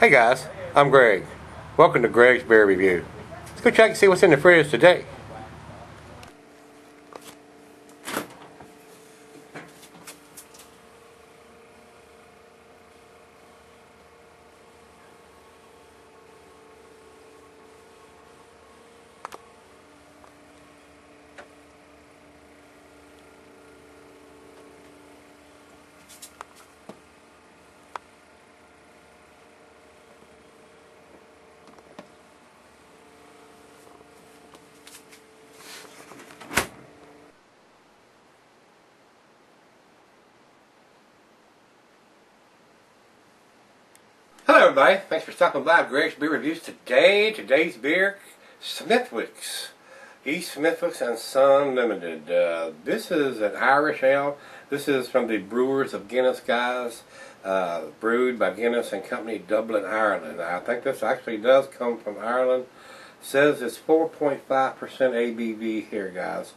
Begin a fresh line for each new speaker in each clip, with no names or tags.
Hey guys, I'm Greg. Welcome to Greg's Beer Review. Let's go check and see what's in the fridge today. Hello everybody, thanks for stopping by Greg's Beer Reviews today. Today's beer, Smithwicks. East Smithwicks and Son Limited. This is an Irish ale. This is from the brewers of Guinness, guys. Brewed by Guinness and Company, Dublin, Ireland. I think this actually does come from Ireland. It says it's 4.5% ABV here, guys.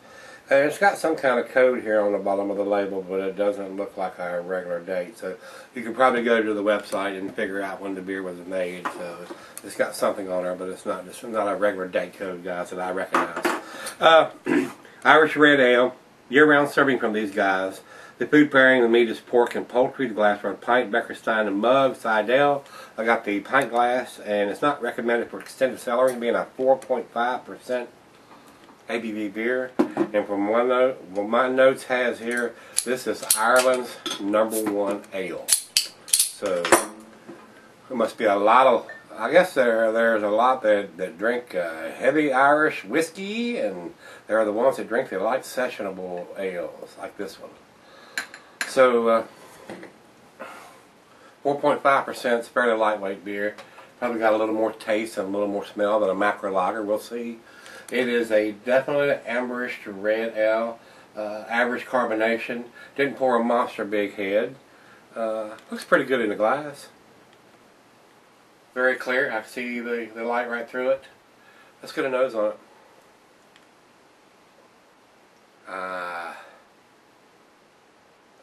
And it's got some kind of code here on the bottom of the label, but it doesn't look like a regular date. So you can probably go to the website and figure out when the beer was made. So it's got something on there, but it's not a regular date code, guys, that I recognize. Irish red ale, year-round serving from these guys. The food pairing, the meat is pork and poultry. The glass are pint, Beckerstein, and mug, side ale. I got the pint glass, and it's not recommended for extended cellaring, being a 4.5% ABV beer. And from one note, what my notes has here, this is Ireland's #1 ale. So there must be a lot of, I guess there's a lot that drink heavy Irish whiskey, and there are the ones that drink the light sessionable ales like this one. So 4.5% is fairly lightweight beer. Probably got a little more taste and a little more smell than a macro lager. We'll see. It is a definitely amberish red ale, average carbonation. Didn't pour a monster big head. Looks pretty good in the glass. Very clear. I see the light right through it. Let's get a nose on it.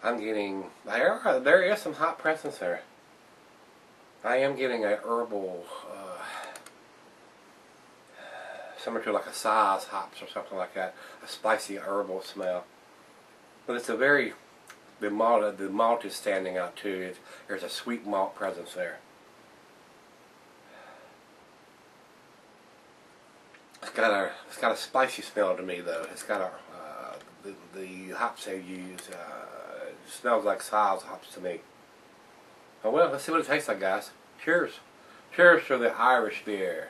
I'm getting, there is some hop presence there. I am getting a herbal, similar to like a size hops or something like that, a spicy herbal smell. But it's a very, the malt is standing out too. There's a sweet malt presence there. It's got a spicy smell to me though. It's got the hops they use. It smells like size hops to me. Oh well, let's see what it tastes like, guys. Cheers. Cheers to the Irish beer.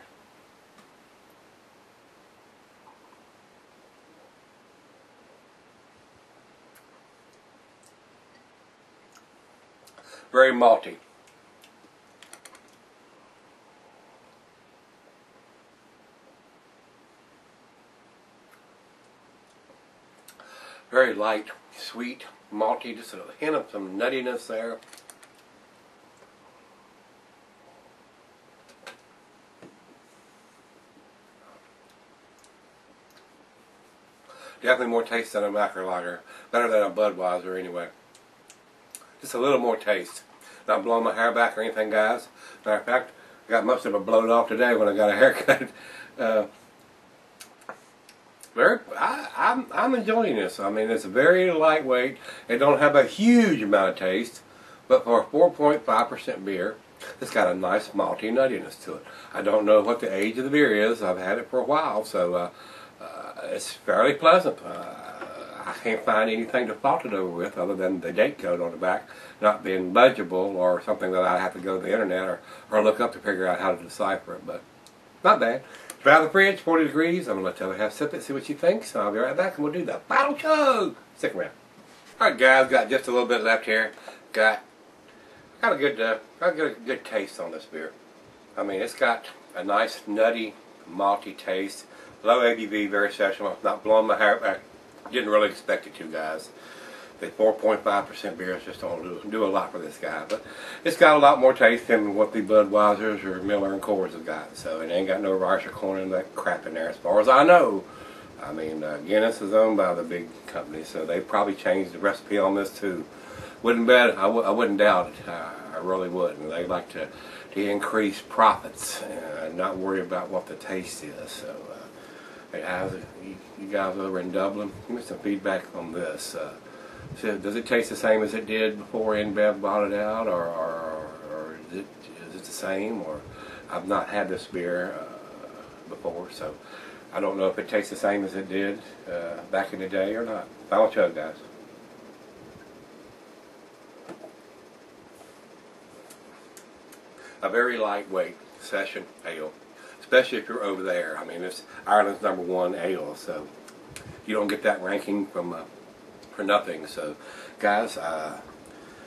Very malty. Very light, sweet, malty, just a hint of some nuttiness there. Definitely more taste than a macro lager. Better than a Budweiser anyway. Just a little more taste. Not blowing my hair back or anything, guys. Matter of fact, I got most of it blown off today when I got a haircut. I'm enjoying this. I mean, it's very lightweight. It don't have a huge amount of taste, but for a 4.5% beer, it's got a nice malty nuttiness to it. I don't know what the age of the beer is. I've had it for a while, so it's fairly pleasant. I can't find anything to fault it over with other than the date code on the back not being legible or something that I have to go to the internet or look up to figure out how to decipher it, but not bad. It's out of the fridge, 40 degrees. I'm going to let Taylor have a sip it, see what she thinks. So I'll be right back and we'll do the bottle chug. Stick around. Alright guys, got just a little bit left here. Got a good taste on this beer. I mean, it's got a nice nutty, malty taste. Low ABV, very sessionable. Not blowing my hair back. Didn't really expect it to, guys. The 4.5% beers just don't do a lot for this guy, but it's got a lot more taste than what the Budweisers or Miller and Coors have got. So it ain't got no rice or corn and that crap in there, as far as I know. I mean, Guinness is owned by the big company, so they probably changed the recipe on this too. Wouldn't bet. I wouldn't doubt it. I really wouldn't. They like to to increase profits and not worry about what the taste is. So, you guys over in Dublin, give me some feedback on this. So does it taste the same as it did before InBev bought it out, or is it the same? Or I've not had this beer before, so I don't know if it tastes the same as it did back in the day or not. Final chug, guys. A very lightweight session ale, especially if you're over there. I mean, it's Ireland's #1 ale, so you don't get that ranking from for nothing. So, guys,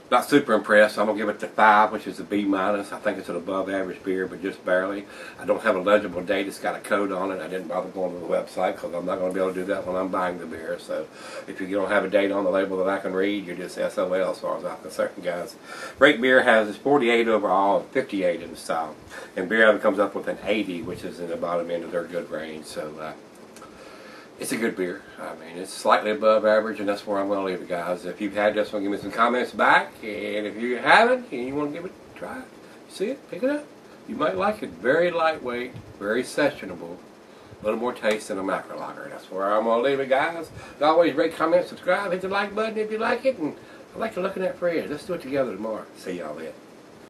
not super impressed. I'm gonna give it the 5, which is a B-. I think it's an above average beer, but just barely. I don't have a legible date. It's got a code on it. I didn't bother going to the website because I'm not going to be able to do that when I'm buying the beer. So if you don't have a date on the label that I can read, you're just SOL as far as I'm concerned, guys. Great Beer has 48 overall and 58 in the style. And Beer Oven comes up with an 80, which is in the bottom end of their good range. So it's a good beer. I mean, it's slightly above average, and that's where I'm going to leave it, guys. If you've had this one, give me some comments back. And if you haven't, and you want to give it a try, see it, pick it up. You might like it. Very lightweight, very sessionable. A little more taste than a macro lager. That's where I'm going to leave it, guys. As always, rate, comment, subscribe, hit the like button if you like it. And I like to looking at for you. Let's do it together tomorrow. See y'all then.